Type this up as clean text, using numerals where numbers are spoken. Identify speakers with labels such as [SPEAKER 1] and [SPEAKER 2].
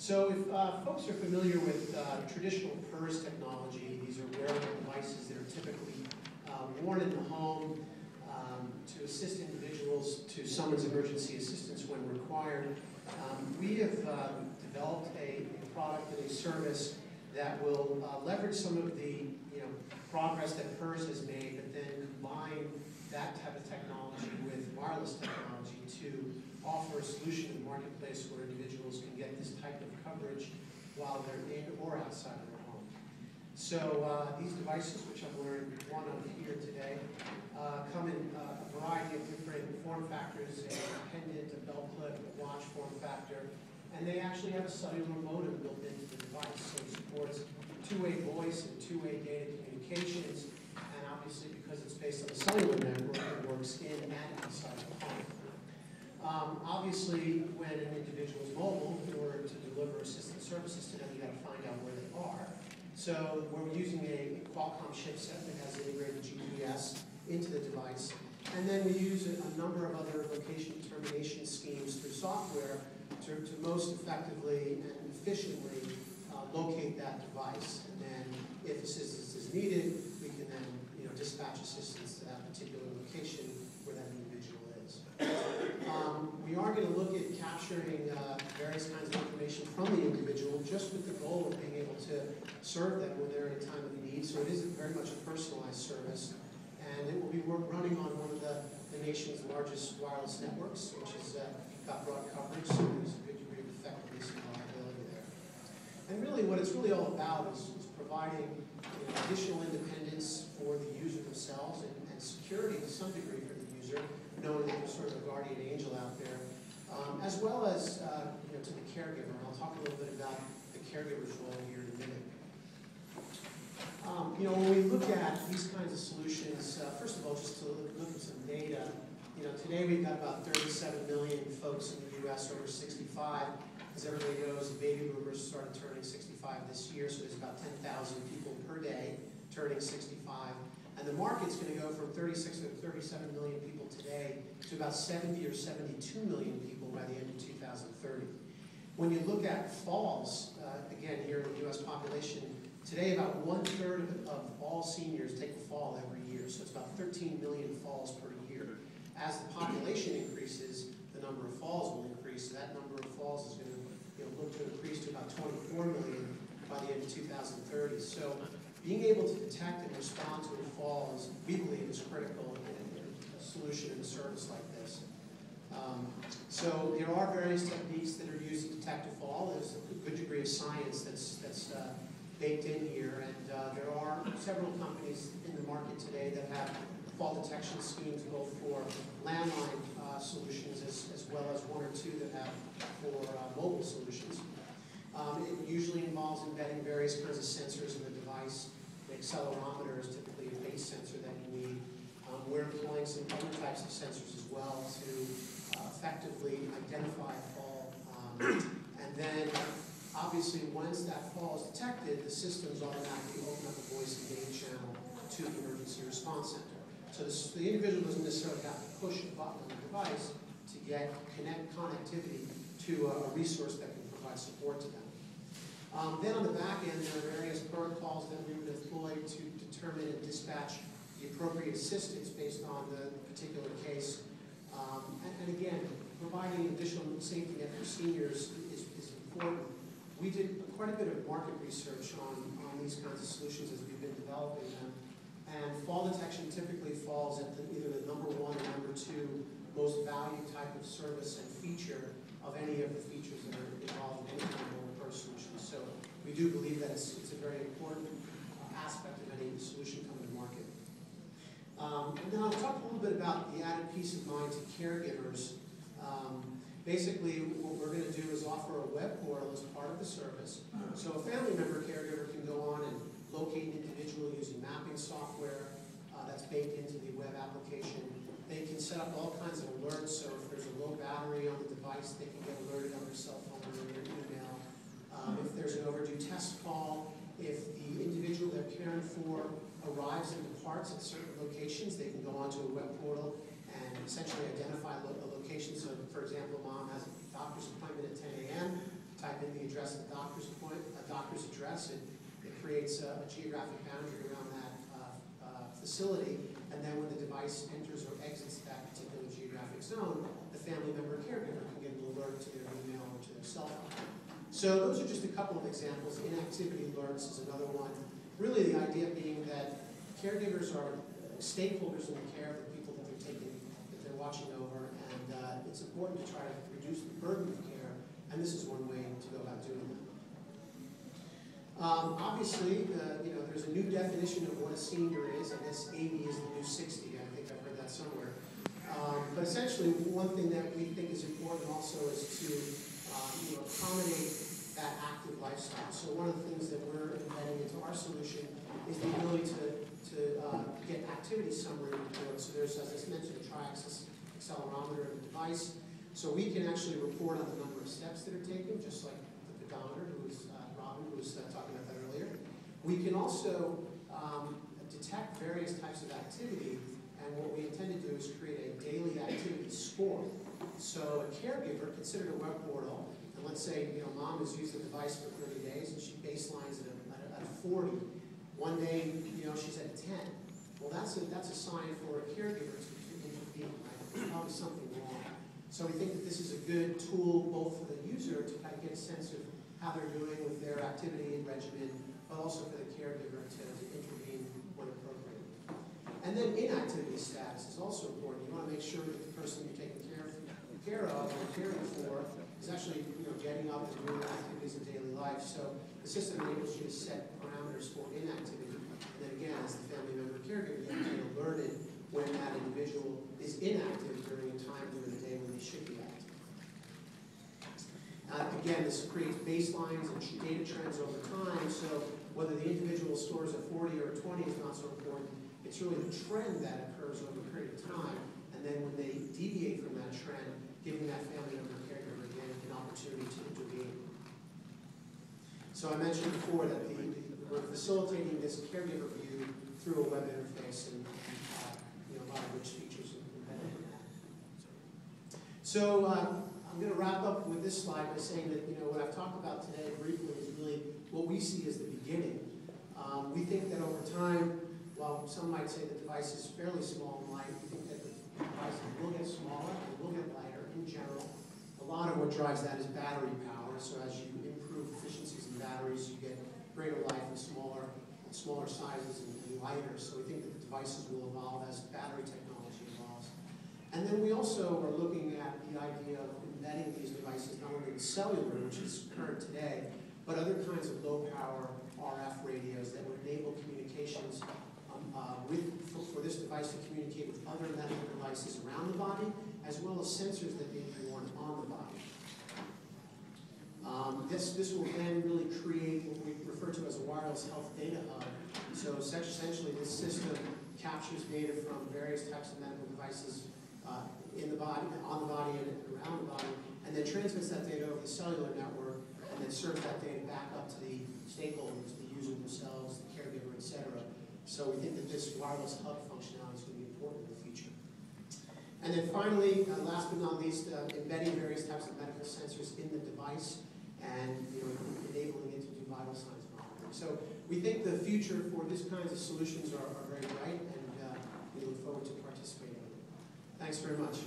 [SPEAKER 1] So if folks are familiar with traditional PERS technology, these are wearable devices that are typically worn in the home to assist individuals to summons emergency assistance when required. We have developed a product and a service that will leverage some of the progress that PERS has made, but then combine that type of technology with wireless technology to offer a solution in the marketplace where individuals can get this type of coverage while they're in or outside of their home. So these devices, which I'm wearing one of here today, come in a variety of different form factors: a pendant, a belt clip, a watch form factor, and they actually have a cellular modem built into the device, so it supports two-way voice and two-way data communications, and obviously because it's based on a cellular network, it works in and outside of the home. Obviously, when an individual is mobile, in order to deliver assistant services to them, you got to find out where they are. So we're using a Qualcomm chipset that has integrated GPS into the device, and then we use a number of other location determination schemes through software to most effectively and efficiently locate that device. And then, if assistance is needed, we can then dispatch assistance to that particular location where that individual is. We are going to look at capturing various kinds of information from the individual, just with the goal of being able to serve them when they're in a time of need. So it is very much a personalized service, and it will be running on one of the nation's largest wireless networks, which has got broad coverage, so there's a good degree of effectiveness and reliability there. And really, what it's really all about is providing additional independence for the user themselves and security to some degree for the user, knowing that there's sort of a guardian angel out there, as well as to the caregiver. And I'll talk a little bit about the caregiver's role here in a minute. When we look at these kinds of solutions, first of all, just to look at some data, today we've got about 37 million folks in the U.S. over 65. As everybody knows, the baby boomers started turning 65 this year, so there's about 10,000 people per day turning 65. And the market's going to go from 36 to 37 million people today to about 70 or 72 million people by the end of 2030. When you look at falls, again, here in the U.S. population, today about 1/3 of all seniors take a fall every year, so it's about 13 million falls per year. As the population increases, the number of falls will increase, so that number of falls is going to look to increase to about 24 million by the end of 2030. So being able to detect and respond to a fall is, we believe, is critical in a solution in a service like this. So there are various techniques that are used to detect a fall. There's a good degree of science that's baked in here, and there are several companies in the market today that have fall detection schemes both for landline solutions as well as one or two that have for mobile solutions. It usually involves embedding various kinds of sensors in the device. The accelerometer is typically a base sensor that you need. We're employing some other types of sensors as well to effectively identify a fall. And then, obviously, once that fall is detected, the systems automatically open up a voice and data channel to the emergency response center. So the individual doesn't necessarily have to push a button on the device to get connectivity to a resource that can provide support to them. Then on the back end, there are various protocols that we would employ to determine and dispatch the appropriate assistance based on the particular case. And again, providing additional safety net for seniors is important. We did quite a bit of market research on these kinds of solutions as we've been developing them. And fall detection typically falls at either the number one or number two most valued type of service and feature of any of the features that are involved in any kind of mobile PERS solution. So we do believe that it's a very important aspect of any solution coming to market. And then I'll talk a little bit about the added peace of mind to caregivers. Basically, what we're going to do is offer a web portal as part of the service. So a family member caregiver can go on and locate an individual using mapping software that's baked into the web application. They can set up all kinds of alerts, so if there's a low battery on the device, they can get alerted on their cell phone or their email. If there's an overdue test call, if the individual they're caring for arrives and departs at certain locations, they can go onto a web portal and essentially identify a location. So, for example, mom has a doctor's appointment at 10 a.m., type in the address of the doctor's address. It creates a geographic boundary around that facility, and then when the device enters or exits that particular geographic zone, the family member caregiver can get an alert to their email or to their cell phone. So those are just a couple of examples. Inactivity alerts is another one. Really the idea being that caregivers are stakeholders in the care of the people that they're watching over, and it's important to try to reduce the burden of care, and this is one way to go about doing that. Obviously, there's a new definition of what a senior is. I guess 80 is the new 60. I think I've heard that somewhere. But essentially, one thing that we think is important also is to accommodate that active lifestyle. So one of the things that we're embedding into our solution is the ability to get activity summary reports. So there's, as I mentioned, a tri-axis accelerometer in the device. So we can actually report on the number of steps that are taken, just like the pedometer, Robin, who was talking about that earlier. We can also detect various types of activity, and what we intend to do is create a daily activity score. So a caregiver, considered a web portal, and let's say mom has used the device for 30 days and she baselines it at 40. One day she's at 10. Well, that's a sign for a caregiver to intervene, right? There's probably something wrong. So we think that this is a good tool both for the user to kind of get a sense of how they're doing with their activity and regimen, but also for the caregiver to intervene when appropriate. And then inactivity status is also important. You want to make sure that the person you're taking care of or caring for is actually getting up and doing activities of daily life. So the system enables you to set parameters for inactivity. And then again, as the family member caregiver, you can get alerted when that individual is inactive during a time during the day when they should be active. Again, this creates baselines and data trends over time, so whether the individual scores a 40 or a 20 is not so important. It's really the trend that occurs over a period of time, and then when they deviate from that trend, giving that family member caregiver again an opportunity to intervene. So I mentioned before that we're facilitating this caregiver view through a web interface, and a lot of rich features embedded in that. So I'm going to wrap up with this slide by saying that what I've talked about today briefly is really what we see as the beginning. We think that over time, while some might say the device is fairly small and light, we think that the devices will get smaller and will get lighter in general. A lot of what drives that is battery power. So as you improve efficiencies in batteries, you get greater life in smaller sizes and lighter. So we think that the devices will evolve as battery technology evolves. And then we also are looking at the idea of embedding these devices not only in cellular, which is current today, but other kinds of low-power RF radios that would enable communications for this device to communicate with other medical devices around the body, as well as sensors that may be worn on the body. This will then really create what we refer to as a wireless health data hub. So essentially, this system captures data from various types of medical devices in the body, on the body, and around the body, and then transmits that data over the cellular network, and then serves that data back up to the stakeholders, the user themselves, the caregiver, etc. So we think that this wireless hub functionality is going to be important in the future. And then finally, last but not least, embedding various types of medical sensors in the device and enabling it to do vital signs monitoring. So we think the future for these kinds of solutions are very bright, and we look forward to participating in it. Thanks very much.